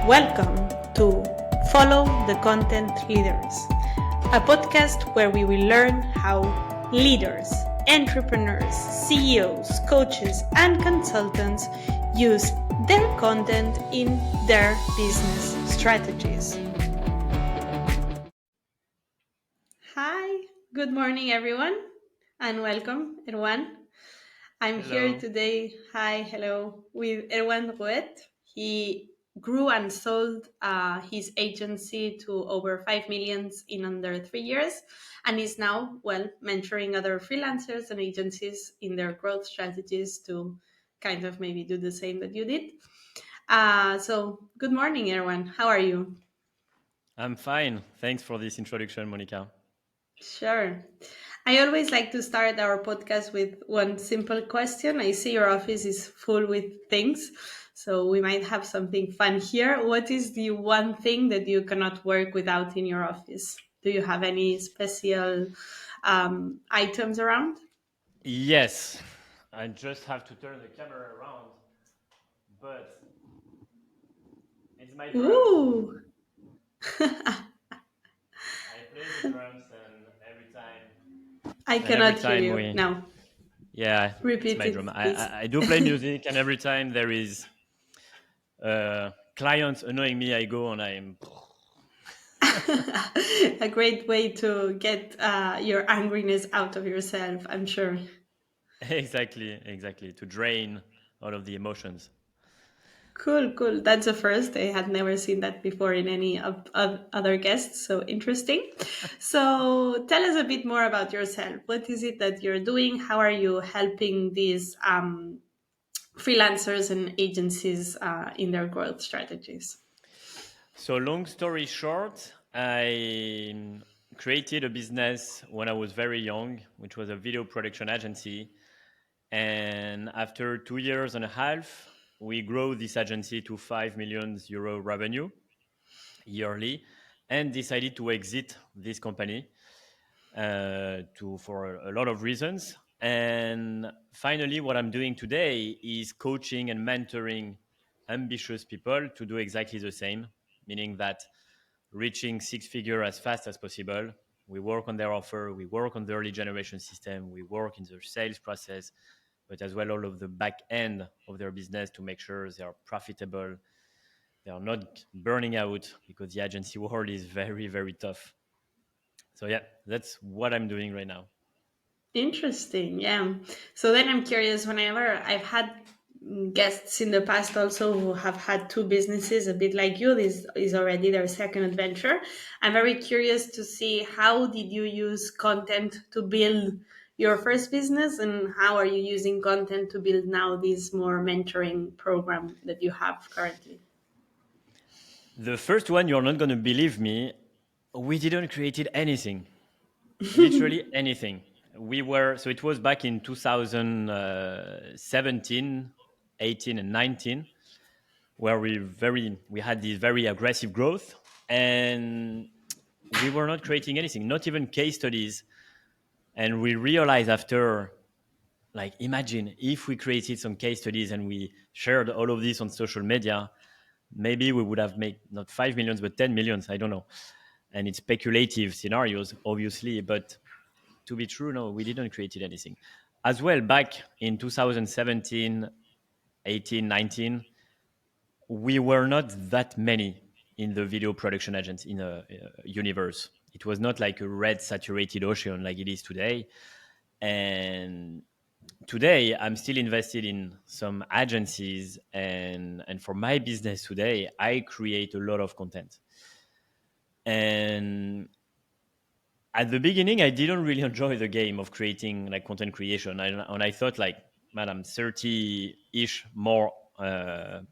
Welcome to Follow the Content Leaders, a podcast where we will learn how leaders, entrepreneurs, CEOs, coaches, and consultants use their content in their business strategies. Hi, good morning, everyone, and welcome, Erwan. I'm here today, hello, with Erwan Drouet. He grew and sold his agency to over 5 millions in under 3 years and is now, mentoring other freelancers and agencies in their growth strategies to kind of maybe do the same that you did. So good morning, Erwan. How are you? I'm fine. Thanks for this introduction, Monica. Sure. I always like to start our podcast with one simple question. I see your office is full with things, so we might have something fun here. What is the one thing that you cannot work without in your office? Do you have any special items around? Yes, I just have to turn the camera around, but it's my drums. Ooh, I play the drums, and I every cannot hear time you. Now, it's repeat my drum. it, please. I do play music, and every time there is clients annoying me, I go and I'm A great way to get your angriness out of yourself, I'm sure. exactly to drain all of the emotions. Cool, cool. That's a first. I had never seen that before in any of other guests. So interesting. So tell us a bit more about yourself. What is it that you're doing? How are you helping these freelancers and agencies in their growth strategies? So, long story short, I created a business when I was very young, which was a video production agency. And after 2 years and a half, we grow this agency to 5 million euro revenue yearly and decided to exit this company for a lot of reasons. And finally, what I'm doing today is coaching and mentoring ambitious people to do exactly the same, meaning that reaching six figure as fast as possible. We work on their offer, we work on their lead generation system, we work in their sales process, but as well all of the back end of their business to make sure they are profitable, they are not burning out because the agency world is very, very tough. So yeah, that's what I'm doing right now. Interesting. Yeah. So then I'm curious, whenever I've had guests in the past also who have had two businesses, a bit like you, this is already their second adventure. I'm very curious to see how did you use content to build your first business and how are you using content to build now this more mentoring program that you have currently? The first one, you're not going to believe me. We didn't create anything, literally anything. So it was back in 2017, 18, and 19, where we had this very aggressive growth, and we were not creating anything, not even case studies. And we realized after, like, imagine if we created some case studies and we shared all of this on social media, maybe we would have made not 5 millions but 10 millions, I don't know. And it's speculative scenarios, obviously, but to be true, no, we didn't create anything. As well, back in 2017, 18, 19, we were not that many in the video production agents in a universe. It was not like a red saturated ocean like it is today. And today I'm still invested in some agencies, and for my business today I create a lot of content. And at the beginning I didn't really enjoy the game of creating like content creation, and I thought like, man, I'm 30-ish more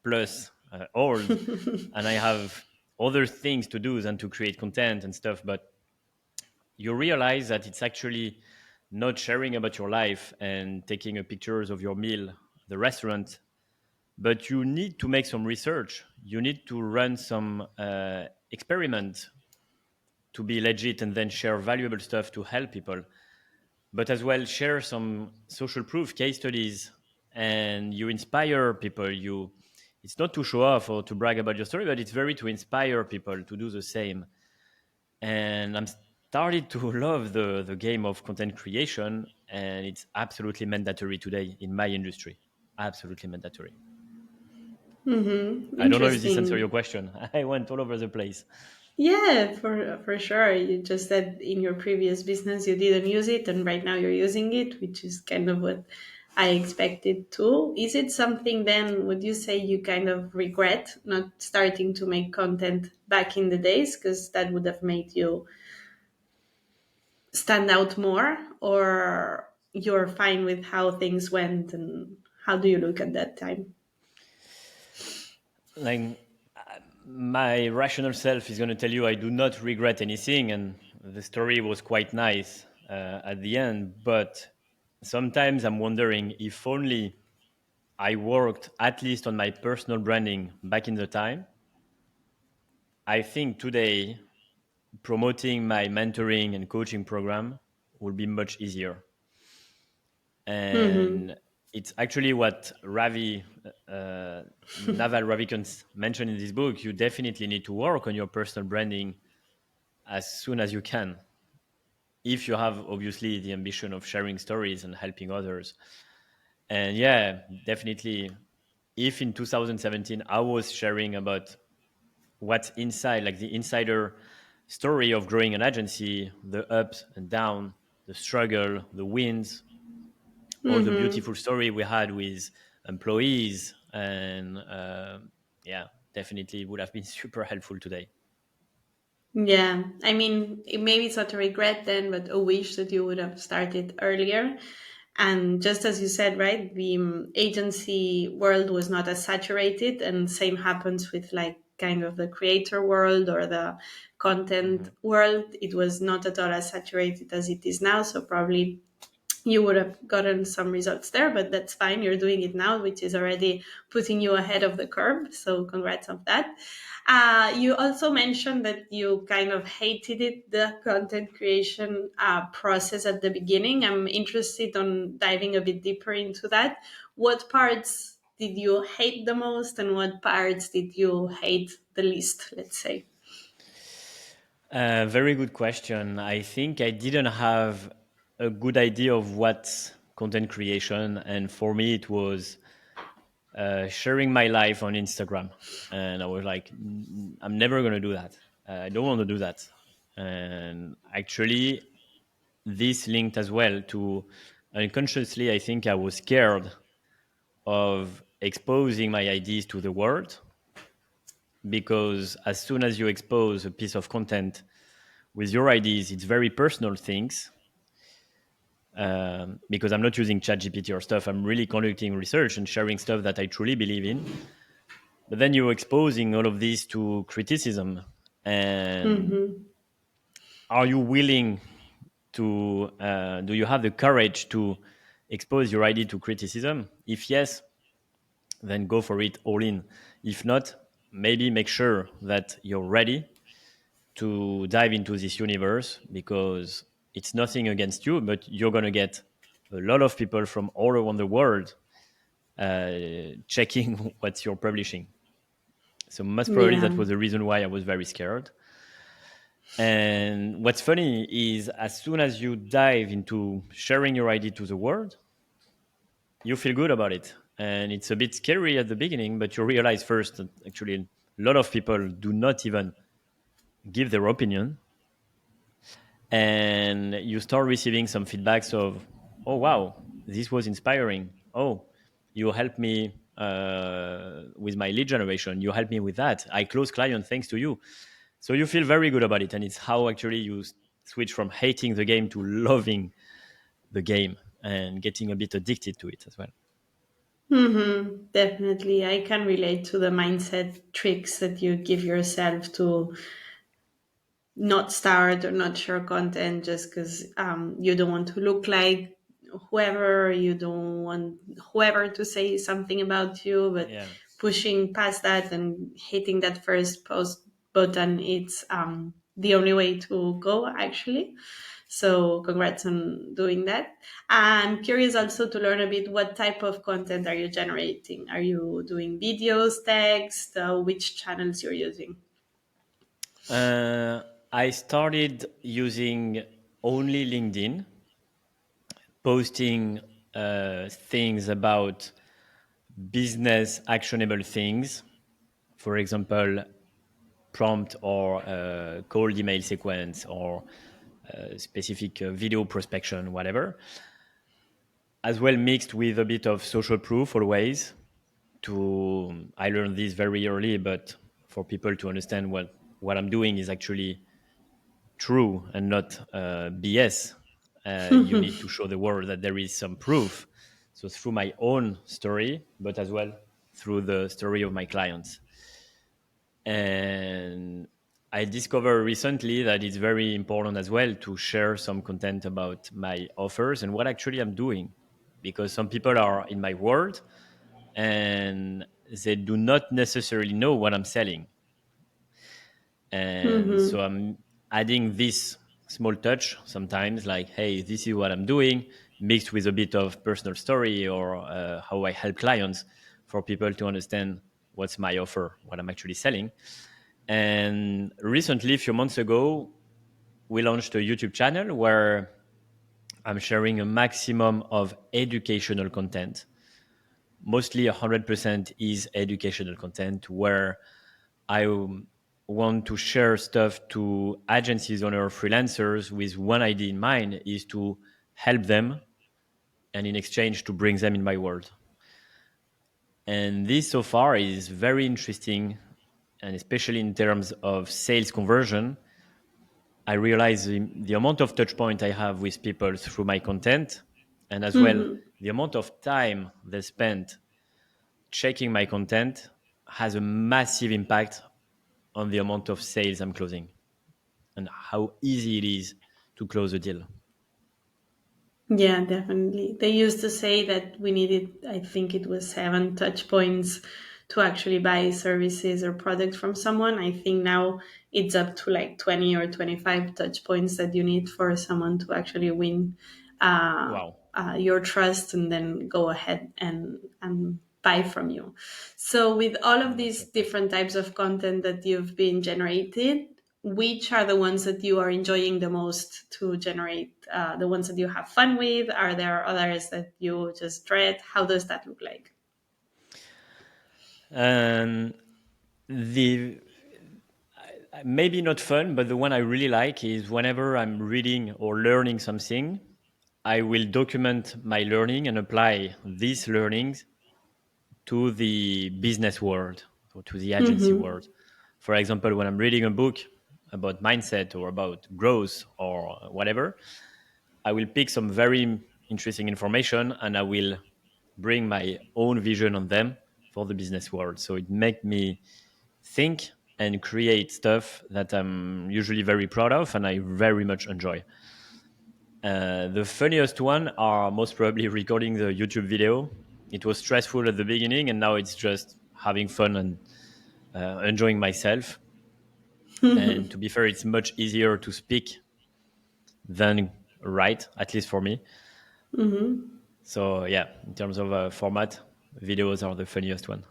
plus old, and I have other things to do than to create content and stuff. But you realize that it's actually not sharing about your life and taking a pictures of your meal, the restaurant, but you need to make some research. You need to run some experiment to be legit and then share valuable stuff to help people, but as well share some social proof case studies, and you inspire people. You It's not to show off or to brag about your story, but it's very to inspire people to do the same. And I'm started to love the game of content creation, and it's absolutely mandatory today in my industry. Absolutely mandatory. I don't know if this answers your Interesting. question. I went all over the place. Yeah, for sure. You just said in your previous business you didn't use it, and right now you're using it, which is kind of what I expected too. Is it something then? Would you say you kind of regret not starting to make content back in the days because that would have made you stand out more, or you're fine with how things went, and how do you look at that time? Like my rational self is going to tell you I do not regret anything, and the story was quite nice at the end. But sometimes I'm wondering if only I worked at least on my personal branding back in the time. I think today promoting my mentoring and coaching program will be much easier. Mm-hmm. And it's actually what Naval Ravikant mentioned in this book. You definitely need to work on your personal branding as soon as you can, if you have obviously the ambition of sharing stories and helping others. And yeah, definitely, if in 2017 I was sharing about what's inside, like the insider story of growing an agency, the ups and down, the struggle, the wins, all the Mm-hmm. beautiful story we had with employees, and yeah, definitely would have been super helpful today. Yeah, I mean, maybe it's not a regret then, but a wish that you would have started earlier. And just as you said, right, the agency world was not as saturated, and same happens with like kind of the creator world or the content Hmm. world. It was not at all as saturated as it is now. So probably you would have gotten some results there, but that's fine. You're doing it now, which is already putting you ahead of the curve. So congrats on that. You also mentioned that you kind of hated it, the content creation process at the beginning. I'm interested on diving a bit deeper into that. What parts did you hate the most, and what parts did you hate the least, let's say? Very good question. I think I didn't have a good idea of what content creation, and for me, it was sharing my life on Instagram. And I was like, I'm never going to do that. I don't want to do that." And actually, this linked as well to unconsciously, I think I was scared of exposing my ideas to the world, because as soon as you expose a piece of content with your ideas, it's very personal things. Because I'm not using ChatGPT or stuff, I'm really conducting research and sharing stuff that I truly believe in. But then you're exposing all of this to criticism. And Mm-hmm. are you willing to, do you have the courage to expose your idea to criticism? If yes, then go for it all in. If not, maybe make sure that you're ready to dive into this universe, because it's nothing against you, but you're going to get a lot of people from all around the world checking what you're publishing. So, most probably, Yeah. that was the reason why I was very scared. And what's funny is, as soon as you dive into sharing your idea to the world, you feel good about it. And it's a bit scary at the beginning, but you realize first that actually a lot of people do not even give their opinion. And you start receiving some feedbacks of, oh, wow, this was inspiring. Oh, you helped me with my lead generation. You helped me with that. I close client thanks to you. So you feel very good about it. And it's how actually you switch from hating the game to loving the game and getting a bit addicted to it as well. Mm-hmm. Definitely. I can relate to the mindset tricks that you give yourself to not start or not share content just because you don't want to look like whoever, you don't want whoever to say something about you, but Yeah. pushing past that and hitting that first post button, it's the only way to go, actually. So congrats on doing that. I'm curious also to learn a bit what type of content are you generating? Are you doing videos, text, which channels you're using? Uh, I started using only LinkedIn, posting things about business actionable things. For example, prompt or cold email sequence or specific video prospection, whatever, as well mixed with a bit of social proof always. To I learned this very early, but for people to understand what I'm doing is actually true and not BS, you need to show the world that there is some proof. So through my own story, but as well through the story of my clients. And I discovered recently that it's very important as well to share some content about my offers and what actually I'm doing, because some people are in my world and they do not necessarily know what I'm selling. And so Mm-hmm. I'm adding this small touch sometimes, like, hey, this is what I'm doing, mixed with a bit of personal story or how I help clients, for people to understand what's my offer, what I'm actually selling. And recently, a few months ago, we launched a YouTube channel where I'm sharing a maximum of educational content. Mostly 100% is educational content, where I want to share stuff to agencies owner, freelancers, with one idea in mind, is to help them, and in exchange to bring them in my world. And this so far is very interesting, and especially in terms of sales conversion. I realize the amount of touch point I have with people through my content, and as well Mm-hmm. the amount of time they spend checking my content, has a massive impact on the amount of sales I'm closing and how easy it is to close a deal. Yeah, definitely. They used to say that we needed, I think it was 7 touch points to actually buy services or products from someone. I think now it's up to like 20 or 25 touch points that you need for someone to actually win Wow. your trust and then go ahead and buy from you. So, with all of these Exactly. different types of content that you've been generated, which are the ones that you are enjoying the most to generate? The ones that you have fun with? Are there others that you just dread? How does that look like? And the maybe not fun, but the one I really like is whenever I'm reading or learning something, I will document my learning and apply these learnings to the business world or to the agency Mm-hmm. world. For example, when I'm reading a book about mindset or about growth or whatever, I will pick some very interesting information and I will bring my own vision on them for the business world. So it makes me think and create stuff that I'm usually very proud of and I very much enjoy. The funniest one are most probably recording the YouTube video. It was stressful at the beginning, and now it's just having fun and enjoying myself. And to be fair, it's much easier to speak than write, at least for me. Mm-hmm. So yeah, in terms of format, videos are the funniest one.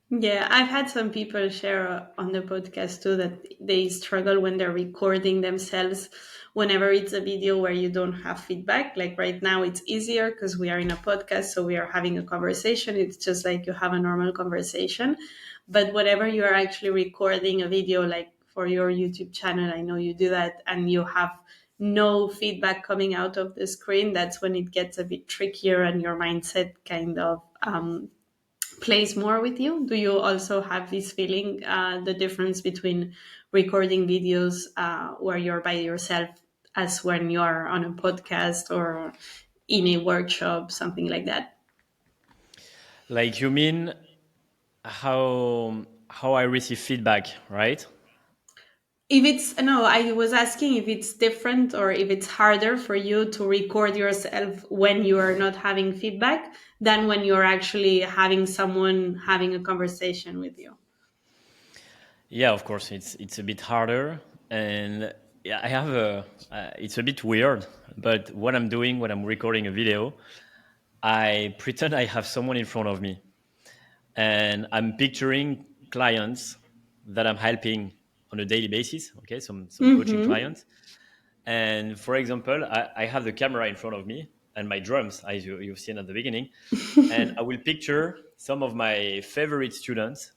Yeah, I've had some people share on the podcast too that they struggle when they're recording themselves whenever it's a video where you don't have feedback. Like right now, it's easier because we are in a podcast, so we are having a conversation. It's just like you have a normal conversation. But whenever you are actually recording a video, like for your YouTube channel, I know you do that, and you have no feedback coming out of the screen, that's when it gets a bit trickier and your mindset kind of plays more with you? Do you also have this feeling, the difference between recording videos where you're by yourself as when you're on a podcast or in a workshop, something like that? Like you mean how I receive feedback, right? If it's no, I was asking if it's different or if it's harder for you to record yourself when you are not having feedback than when you're actually having someone having a conversation with you. Yeah, of course, it's a bit harder, and Yeah, I have a. It's a bit weird, but what I'm doing when I'm recording a video, I pretend I have someone in front of me, and I'm picturing clients that I'm helping on a daily basis. Okay, some coaching Mm-hmm. clients, and for example, I have the camera in front of me and my drums, as you've seen at the beginning, and I will picture some of my favorite students,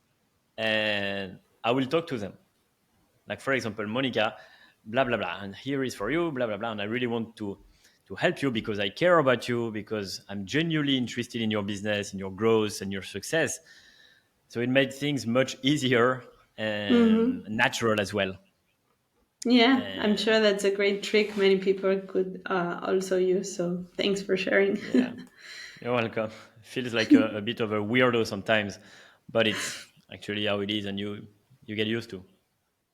and I will talk to them. Like for example, Monica, blah blah blah, and here is for you, blah blah blah, and I really want to help you because I care about you because I'm genuinely interested in your business, in your growth, and your success. So it made things much easier and Mm-hmm. natural as well. Yeah, I'm And sure that's a great trick many people could also use. So thanks for sharing. yeah, you're welcome. Feels like a bit of a weirdo sometimes, but it's actually how it is, and you get used to.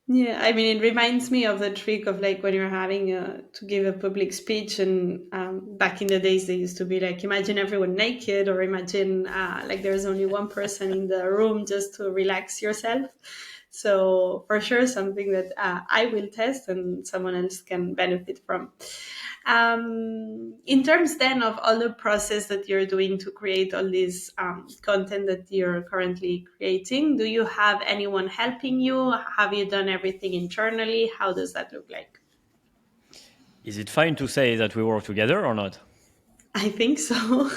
Yeah, I mean, it reminds me of the trick of like when you're having to give a public speech, and back in the days they used to be like, imagine everyone naked, or imagine like there's only one person in the room just to relax yourself. So for sure, something that I will test and someone else can benefit from. In terms then of all the process that you're doing to create all this content that you're currently creating, do you have anyone helping you? Have you done everything internally? How does that look like? Is it fine to say that we work together or not? I think so.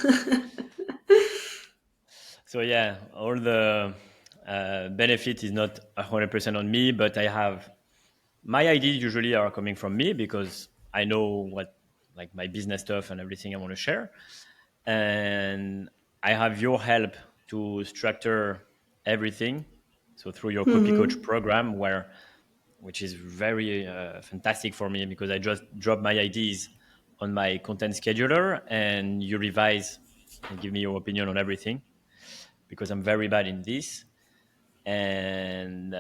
So yeah, all the benefit is not 100% on me, but I have my ideas usually are coming from me because I know what like my business stuff and everything I want to share, and I have your help to structure everything. So through your copy coach Hmm. program, where which is very fantastic for me because I just drop my ideas on my content scheduler and you revise and give me your opinion on everything because I'm very bad in this, and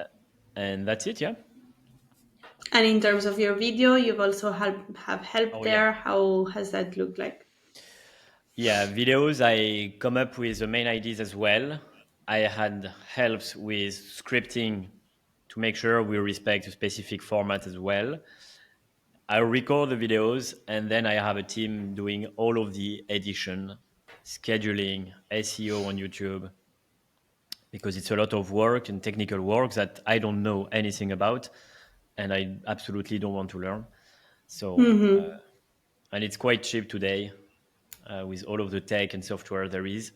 and that's it. Yeah. And in terms of your video, you've also have help Oh yeah. there. How has that looked like? Yeah, videos. I come up with the main ideas as well. I had helps with scripting to make sure we respect a specific format as well. I record the videos and then I have a team doing all of the edition, scheduling, SEO on YouTube because it's a lot of work and technical work that I don't know anything about and I absolutely don't want to learn. So, Hmm. and it's quite cheap today with all of the tech and software there is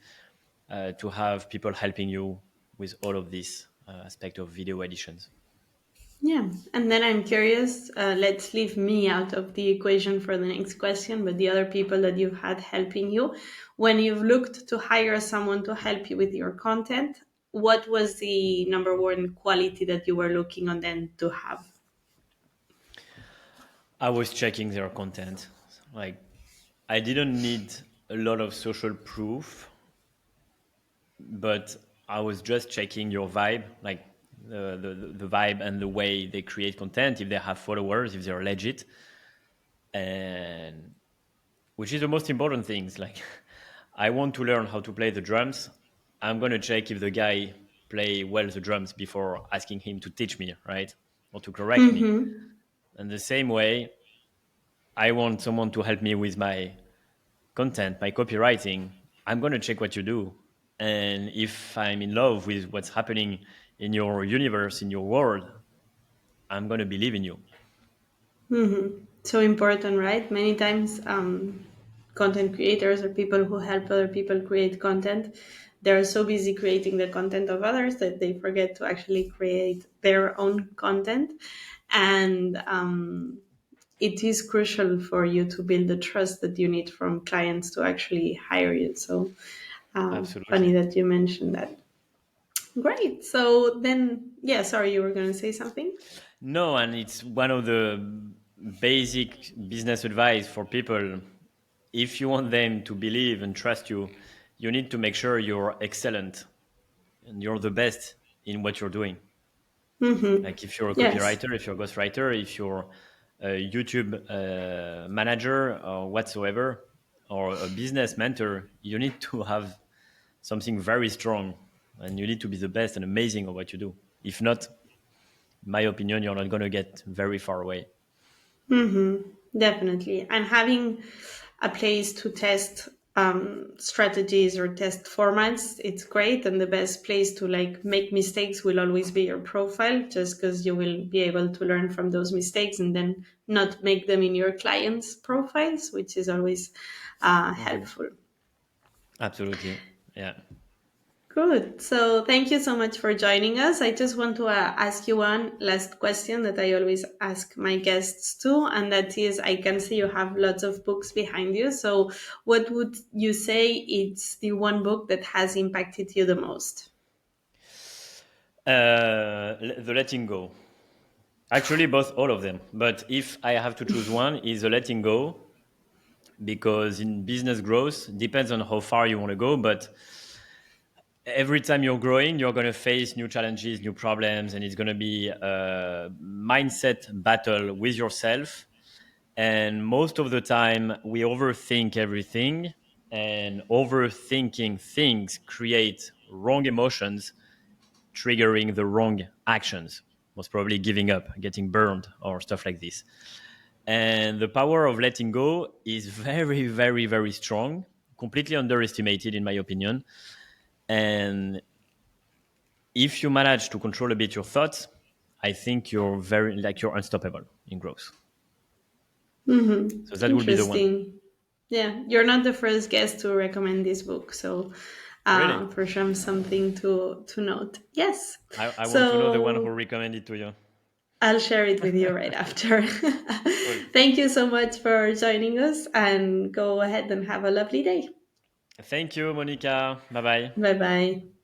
to have people helping you with all of this aspect of video editions. Yeah, and then I'm curious. Let's leave me out of the equation for the next question, but the other people that you've had helping you, when you've looked to hire someone to help you with your content, what was the number one quality that you were looking on them to have? I was checking their content. Like, I didn't need a lot of social proof, but I was just checking your vibe, like the vibe and the way they create content, if they have followers, if they're legit, and which is the most important things. Like, I want to learn how to play the drums. I'm gonna check if the guy play well the drums before asking him to teach me, right, or to correct me. Mm-hmm. And the same way, I want someone to help me with my content, my copywriting. I'm gonna check what you do, and if I'm in love with what's happening in your universe, in your world, I'm gonna believe in you. Mm-hmm. So important, right? Many times, content creators or people who help other people create content, they're so busy creating the content of others that they forget to actually create their own content. And it is crucial for you to build the trust that you need from clients to actually hire you. So funny Absolutely. that you mentioned that. Great. So then, yeah, sorry, you were going to say something? No, and it's one of the basic business advice for people. If you want them to believe and trust you, you need to make sure you're excellent and you're the best in what you're doing. Mm-hmm. Like if you're a Yes. copywriter, if you're a ghostwriter, if you're a YouTube manager or whatsoever, or a business mentor, you need to have something very strong and you need to be the best and amazing at what you do. If not, in my opinion, you're not going to get very far away. Definitely. And having a place to test strategies or test formats, it's great. And the best place to like make mistakes will always be your profile, just because you will be able to learn from those mistakes and then not make them in your clients' profiles, which is always helpful. Absolutely. Yeah. Good. So thank you so much for joining us. I just want to ask you one last question that I always ask my guests too, and that is, I can see you have lots of books behind you. So what would you say it's the one book that has impacted you the most? The letting go. Actually, both, all of them. But if I have to choose one, is the letting go, because in business growth, depends on how far you want to go. But every time you're growing, you're going to face new challenges, new problems, and it's going to be a mindset battle with yourself. And most of the time, we overthink everything, and overthinking things create wrong emotions, triggering the wrong actions, most probably giving up, getting burned, or stuff like this. And the power of letting go is very, very, very strong, completely underestimated, in my opinion. And if you manage to control a bit your thoughts, I think you're unstoppable in growth. So that will be the one. Interesting. Yeah, you're not the first guest to recommend this book, so Really? for sure something to note. Yes. I want to know the one who So recommended to you. I'll share it with you right after. Cool. Thank you so much for joining us and go ahead and have a lovely day. Thank you, Monica. Bye bye. Bye bye.